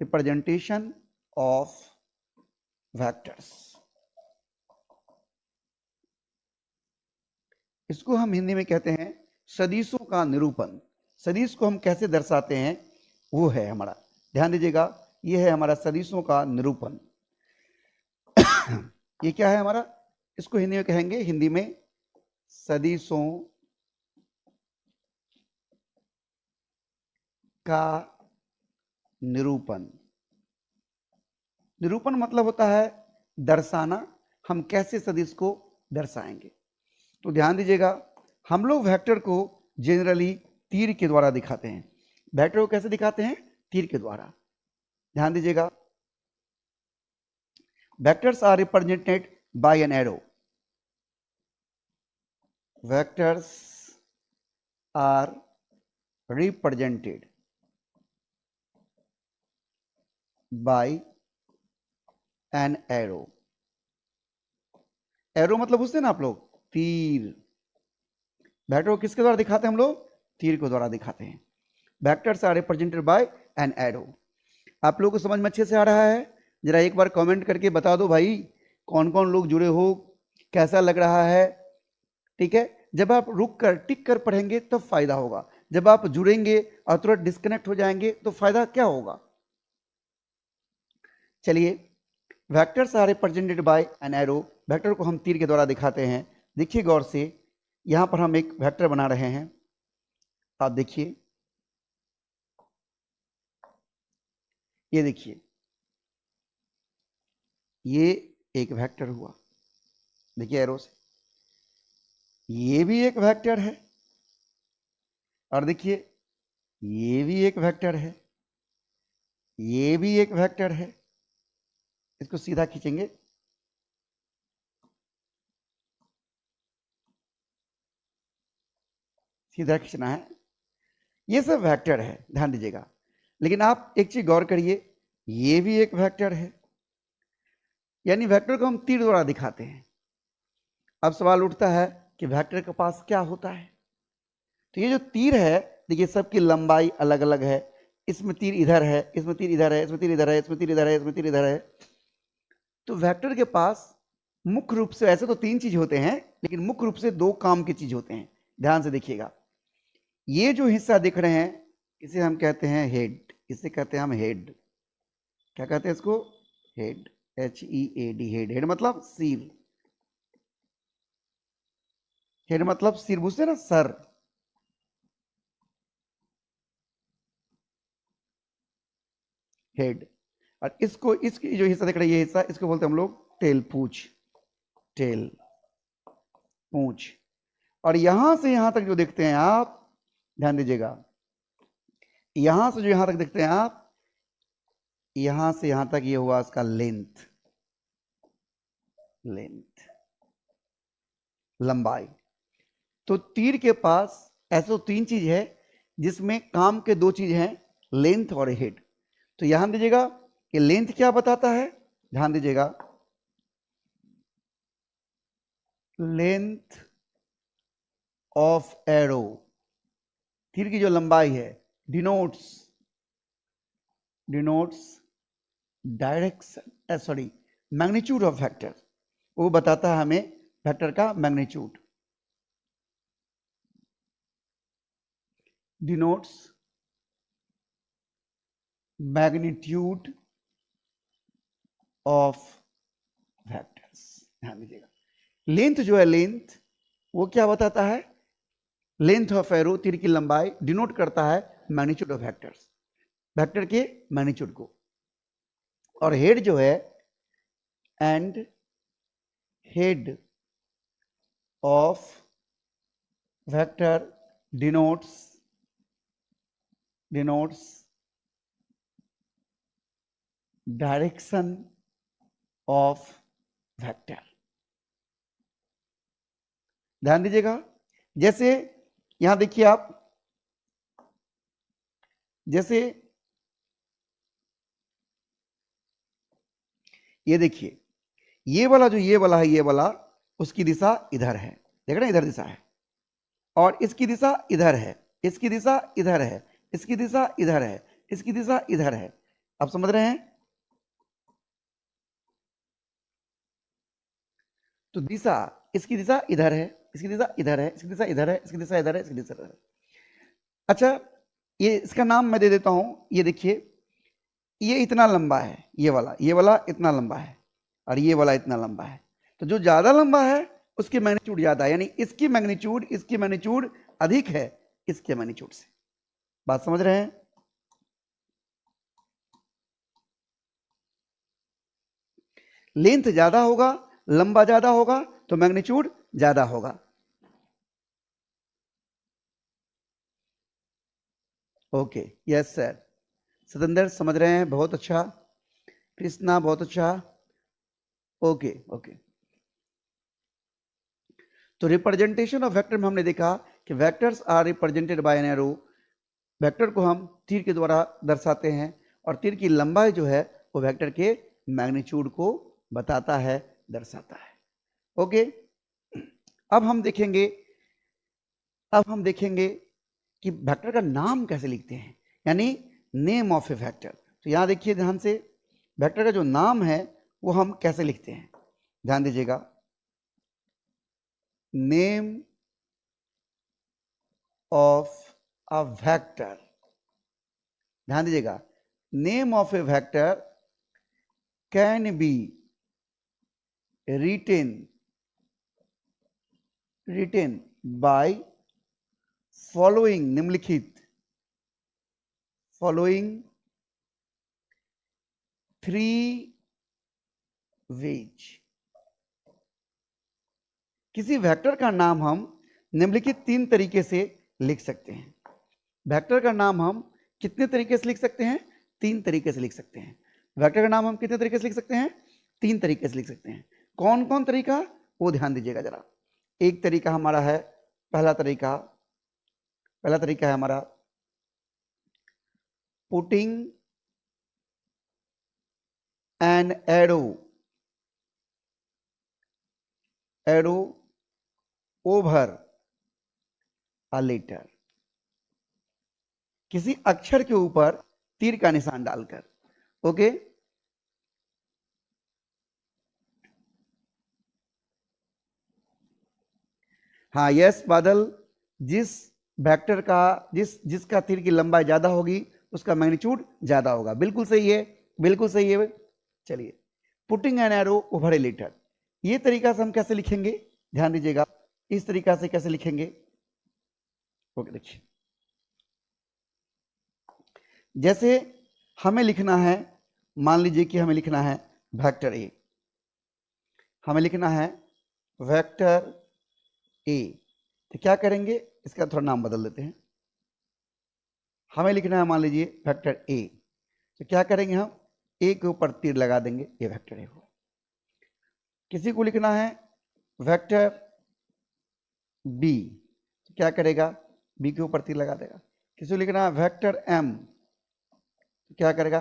Representation of vectors. इसको हम हिंदी में कहते हैं सदिशों का निरूपण। सदिश को हम कैसे दर्शाते हैं वो है हमारा, ध्यान दीजिएगा, ये है हमारा सदिशों का निरूपण। ये क्या है हमारा, इसको हिंदी में कहेंगे, हिंदी में सदिशों का निरूपण। निरूपण मतलब होता है दर्शाना, हम कैसे सदिश को दर्शाएंगे। तो ध्यान दीजिएगा, हम लोग वेक्टर को जनरली तीर के द्वारा दिखाते हैं। वेक्टर को कैसे दिखाते हैं, तीर के द्वारा। ध्यान दीजिएगा, vectors are represented by an arrow. Vectors are represented by an arrow. Arrow मतलब उससे ना आप लोग तीर। वेक्टर को किसके द्वारा दिखाते हैं हम लोग, तीर के द्वारा दिखाते हैं। Vectors are represented by an arrow. आप लोगों को समझ में अच्छे से आ रहा है? जरा एक बार कमेंट करके बता दो भाई, कौन कौन लोग जुड़े हो, कैसा लग रहा है। ठीक है, जब आप रुक कर टिक कर पढ़ेंगे तब फायदा होगा, जब आप जुड़ेंगे और तुरंत डिस्कनेक्ट हो जाएंगे तो फायदा क्या होगा। चलिए, vectors are represented by an arrow. Vector को हम तीर के द्वारा दिखाते हैं। देखिए गौर से, यहां पर हम एक वेक्टर बना रहे हैं, आप देखिए, ये देखिए, ये एक वेक्टर हुआ, देखिए एरो से, ये भी एक वेक्टर है, और देखिए ये भी एक वेक्टर है, ये भी एक वेक्टर है। इसको सीधा खींचेंगे, सीधा खींचना है, ये सब वेक्टर है, ध्यान दीजिएगा। लेकिन आप एक चीज गौर करिए, ये भी एक वेक्टर है, यानी वेक्टर को हम तीर द्वारा दिखाते हैं। अब सवाल उठता है कि वेक्टर के पास क्या होता है। तो ये जो तीर है, देखिए सबकी लंबाई अलग अलग है, इसमें तीर इधर है, इसमें तीर इधर है, इसमें तीर इधर है, इसमें तीर इधर है, इसमें तीर इधर है। तो वेक्टर के पास मुख्य रूप से, ऐसे तो तीन चीज होते हैं, लेकिन मुख्य रूप से दो काम की चीज होते हैं। ध्यान से देखिएगा, ये जो हिस्सा दिख रहे हैं इसे हम कहते हैं हेड, इसे कहते हैं हम हेड। क्या कहते हैं इसको, हेड, HEAD, हेड। हेड मतलब सिर, हेड मतलब सिर, बुझते ना, सर। हेड। और इसको, इसकी जो हिस्सा दिख रहा है, ये हिस्सा, इसको बोलते हैं हम लोग टेल, पूंछ, टेल, पूंछ। और यहां से यहां तक जो देखते हैं आप, ध्यान दीजिएगा, यहां से जो यहां तक देखते हैं आप, यहां से यहां तक ये हुआ इसका लेंथ, लेंथ, लंबाई। तो तीर के पास ऐसे तो तीन चीज है जिसमें काम के दो चीज हैं, लेंथ और हेड। तो यहां दीजिएगा कि लेंथ क्या बताता है, ध्यान दीजिएगा, लेंथ ऑफ एरो, तीर की जो लंबाई है, denotes, denotes direction, sorry, magnitude of vector. वो बताता है हमें वेक्टर का magnitude, denotes magnitude of vectors. ध्यान दीजिएगा, लेंथ जो है, लेंथ वो क्या बताता है, लेंथ ऑफ एरो, तीर की लंबाई, डिनोट करता है मैग्नीट्यूड ऑफ वेक्टर्स, वेक्टर के मैग्नीट्यूड को। और हेड जो है, and head of vector denotes, denotes direction of vector. ध्यान दीजिएगा, जैसे यहां देखिए आप, जैसे ये देखिए, ये वाला जो ये वाला है, ये वाला, उसकी दिशा इधर है, देख रहे हैं, इधर दिशा है, और इसकी दिशा इधर है, इसकी दिशा इधर है, इसकी दिशा इधर है, इसकी दिशा इधर है। आप समझ रहे हैं? तो दिशा, इसकी दिशा इधर है, इसकी दिशा इधर है, इसकी दिशा इधर है, इसकी दिशा इधर है, इसकी दिशा इधर है। अच्छा, ये इसका नाम मैं दे देता हूं। ये देखिए, ये इतना लंबा है, ये वाला इतना लंबा है, और ये वाला इतना लंबा है। तो जो ज्यादा लंबा है उसकी मैग्नीट्यूड ज्यादा है, यानी इसकी मैग्नीट्यूड अधिक है इसके मैग्नीट्यूड से। बात समझ रहे हैं? लेंथ ज्यादा होगा, लंबा ज्यादा होगा, तो मैग्नीट्यूड ज्यादा होगा। Okay, yes sir. सतेंद्र समझ रहे हैं, बहुत अच्छा। कृष्णा बहुत अच्छा। Okay okay. तो रिप्रेजेंटेशन ऑफ वेक्टर में हमने देखा कि vectors are represented by an arrow. Vector को हम तीर के द्वारा दर्शाते हैं, और तीर की लंबाई जो है वो वेक्टर के मैग्नीट्यूड को बताता है, दर्शाता है। ओके, अब हम देखेंगे कि वेक्टर का नाम कैसे लिखते हैं, यानी नेम ऑफ ए वेक्टर। तो यहां देखिए ध्यान से, वेक्टर का जो नाम है वो हम कैसे लिखते हैं, ध्यान दीजिएगा। नेम ऑफ अ वेक्टर, ध्यान दीजिएगा, name of A vector can be written by following, निम्नलिखित, following 3 ways। किसी वेक्टर का नाम हम निम्नलिखित 3 तरीके से लिख सकते हैं। वेक्टर का नाम हम कितने तरीके से लिख सकते हैं? 3 तरीके से लिख सकते हैं। वेक्टर का नाम हम कितने तरीके से लिख सकते हैं? 3 तरीके से लिख सकते हैं। कौन कौन तरीका, वो ध्यान दीजिएगा जरा। एक तरीका हमारा है, पहला तरीका है हमारा putting an arrow over a letter, किसी अक्षर के ऊपर तीर का निशान डालकर। ओके, हाँ यस बादल, जिस वेक्टर का जिसका तीर की लंबाई ज्यादा होगी उसका मैग्नीट्यूड ज्यादा होगा। बिल्कुल सही है, बिल्कुल सही है। चलिए, putting an arrow over a letter, ये तरीका से हम कैसे लिखेंगे, ध्यान दीजिएगा। इस तरीका से कैसे लिखेंगे? ओके, देखिए, जैसे हमें लिखना है, मान लीजिए कि हमें लिखना है वेक्टर ए, हमें लिखना है वेक्टर ए, तो क्या करेंगे, इसका थोड़ा नाम बदल देते हैं। हमें लिखना है मान लीजिए वेक्टर ए, तो क्या करेंगे, हम ए के ऊपर तीर लगा देंगे, ये वेक्टर ए हो। किसी को लिखना है वेक्टर बी, तो क्या करेगा, बी के ऊपर तीर लगा देगा। किसी को लिखना है वेक्टर एम, तो क्या करेगा,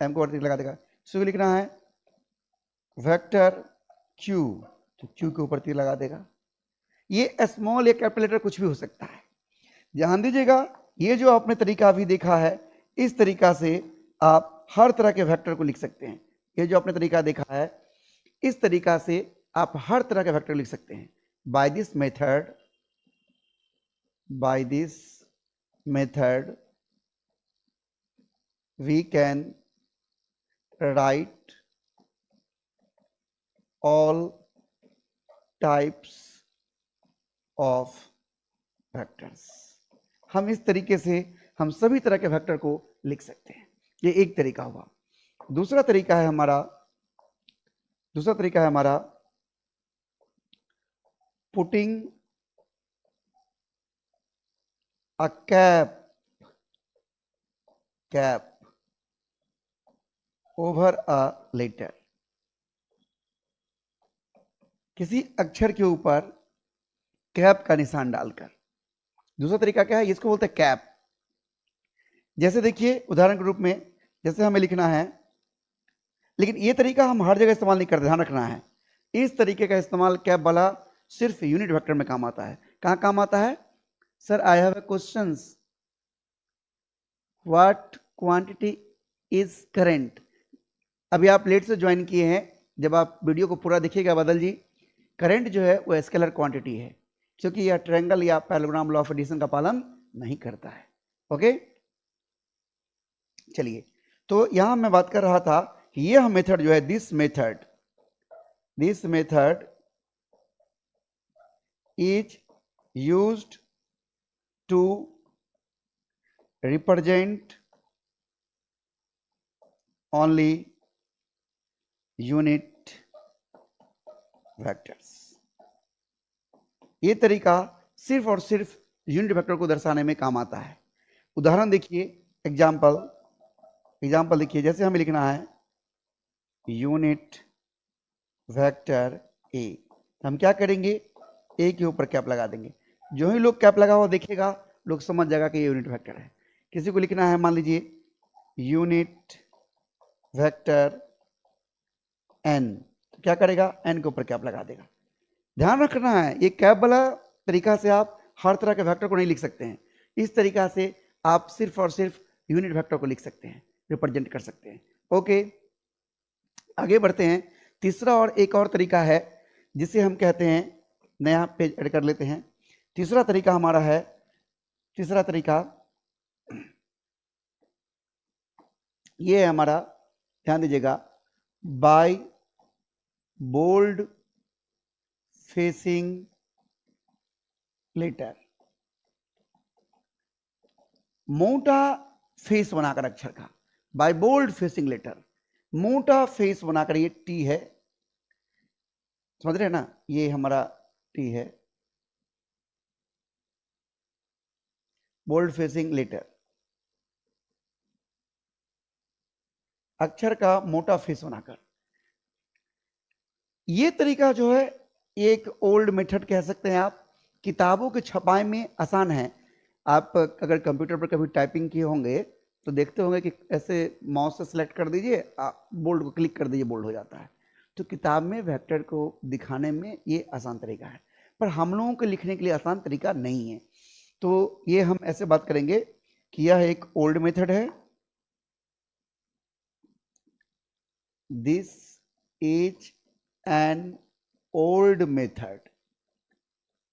एम के ऊपर तीर लगा देगा। किसी को लिखना है वेक्टर क्यू, तो क्यू के ऊपर तीर लगा देगा। ये स्मॉल या कैपिटल लेटर कुछ भी हो सकता है। ध्यान दीजिएगा, ये जो आपने तरीका अभी देखा है, इस तरीका से आप हर तरह के वेक्टर को लिख सकते हैं। ये जो आपने तरीका देखा है, इस तरीका से आप हर तरह के वेक्टर लिख सकते हैं। By this method we can write all types of vectors. हम इस तरीके से हम सभी तरह के वेक्टर को लिख सकते हैं। ये एक तरीका हुआ। दूसरा तरीका है हमारा putting a cap over a letter, किसी अक्षर के ऊपर कैप का निशान डालकर। दूसरा तरीका क्या है, इसको बोलते हैं कैप। जैसे देखिए उदाहरण के रूप में, जैसे हमें लिखना है, लेकिन ये तरीका हम हर जगह इस्तेमाल नहीं करते, ध्यान रखना है। इस तरीके का इस्तेमाल कैप वाला सिर्फ यूनिट वेक्टर में काम आता है। कहां काम आता है? Sir I have a question, what quantity is current. अभी आप लेट से ज्वाइन किए हैं, जब आप वीडियो को पूरा देखिएगा बादल जी, करंट जो है वो स्केलर क्वांटिटी है, क्योंकि यह ट्रायंगल या पैरेललोग्राम लॉ ऑफ एडिशन का पालन नहीं करता है। ओके, चलिए, तो यहां मैं बात कर रहा था कि यह मेथड जो है, this method is used to represent only unit vectors. ये तरीका सिर्फ और सिर्फ यूनिट वेक्टर को दर्शाने में काम आता है। उदाहरण देखिए, एग्जाम्पल देखिए, जैसे हमें लिखना है यूनिट वेक्टर ए, हम क्या करेंगे, ए के ऊपर कैप लगा देंगे। जो ही लोग कैप लगा हुआ देखेगा, लोग समझ जाएगा कि ये यूनिट वेक्टर है। किसी को लिखना है, मान लीजिए यूनिट वेक्टर एन, तो क्या करेगा, एन के ऊपर कैप लगा देगा। ध्यान रखना है, ये कैप वाला तरीका से आप हर तरह के वेक्टर को नहीं लिख सकते हैं। इस तरीका से आप सिर्फ और सिर्फ यूनिट वेक्टर को लिख सकते हैं, रिप्रेजेंट कर सकते हैं। ओके, आगे बढ़ते हैं। तीसरा और एक और तरीका है जिसे हम कहते हैं, नया पेज ऐड कर लेते हैं। तीसरा तरीका हमारा है, तीसरा तरीका ये है हमारा, ध्यान दीजिएगा, बाय बोल्ड फेसिंग लेटर। मोटा फेस बनाकर अक्षर का, बाय बोल्ड फेसिंग लेटर, मोटा फेस बनाकर, ये टी है, समझ रहे हैं ना, ये हमारा टी है, बोल्ड फेसिंग लेटर, अक्षर का मोटा फेस बनाकर। ये तरीका जो है, एक ओल्ड मेथड कह सकते हैं आप, किताबों के छपाई में आसान है। आप अगर कंप्यूटर पर कभी टाइपिंग किए होंगे तो देखते होंगे कि ऐसे माउस से सिलेक्ट कर दीजिए, बोल्ड को क्लिक कर दीजिए, बोल्ड हो जाता है। तो किताब में वेक्टर को दिखाने में ये आसान तरीका है, पर हम लोगों के लिखने के लिए आसान तरीका नहीं है। तो ये हम ऐसे बात करेंगे कि यह एक ओल्ड मेथड है, this is an old method,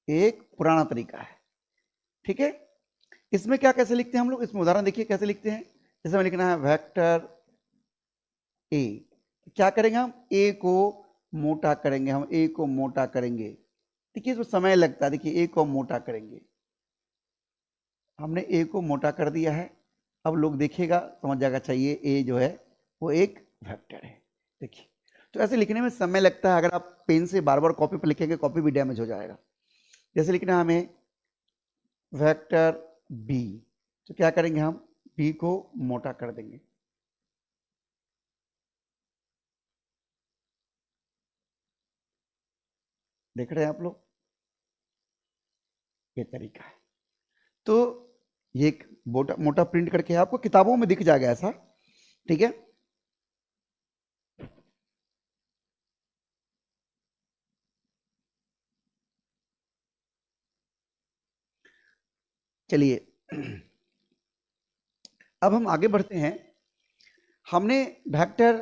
एक पुराना तरीका है। ठीक है, इसमें क्या कैसे लिखते हैं हम लोग, इसमें उदाहरण देखिए कैसे लिखते हैं। जैसे हमें लिखना है वेक्टर ए, क्या करेंगे हम, ए को मोटा करेंगे, हम ए को मोटा करेंगे। देखिए इसमें समय लगता है, देखिए ए को मोटा करेंगे, हमने ए को मोटा कर दिया है। अब लोग देखिएगा, समझ जाएगा, चाहिए ए जो है वो एक वेक्टर है। देखिए, तो ऐसे लिखने में समय लगता है। अगर आप पेन से बार बार कॉपी पर लिखेंगे, कॉपी भी डैमेज हो जाएगा। जैसे लिखना है हमें वेक्टर बी, तो क्या करेंगे, हम बी को मोटा कर देंगे। देख रहे हैं आप लोग, ये तरीका है। तो ये एक मोटा प्रिंट करके आपको किताबों में दिख जाएगा ऐसा। ठीक है, चलिए अब हम आगे बढ़ते हैं। हमने वेक्टर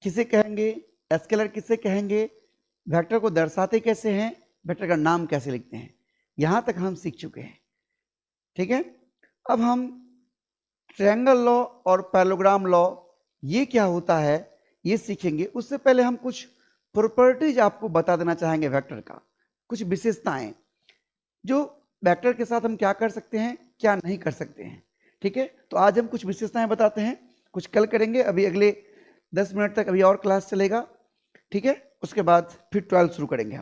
किसे कहेंगे, स्केलर किसे कहेंगे, वेक्टर को दर्शाते कैसे हैं, वेक्टर का नाम कैसे लिखते हैं, यहां तक हम सीख चुके हैं। ठीक है, अब हम ट्रायंगल लॉ और पैरेललोग्राम लॉ ये क्या होता है ये सीखेंगे। उससे पहले हम कुछ प्रॉपर्टीज आपको बता देना चाहेंगे वेक्टर का, कुछ विशेषताएं, जो वेक्टर के साथ हम क्या कर सकते हैं, क्या नहीं कर सकते हैं। ठीक है, तो आज हम कुछ विशेषताएं बताते हैं, कुछ कल करेंगे। अभी अगले 10 मिनट तक अभी और क्लास चलेगा। ठीक है, उसके बाद फिर 12 शुरू करेंगे।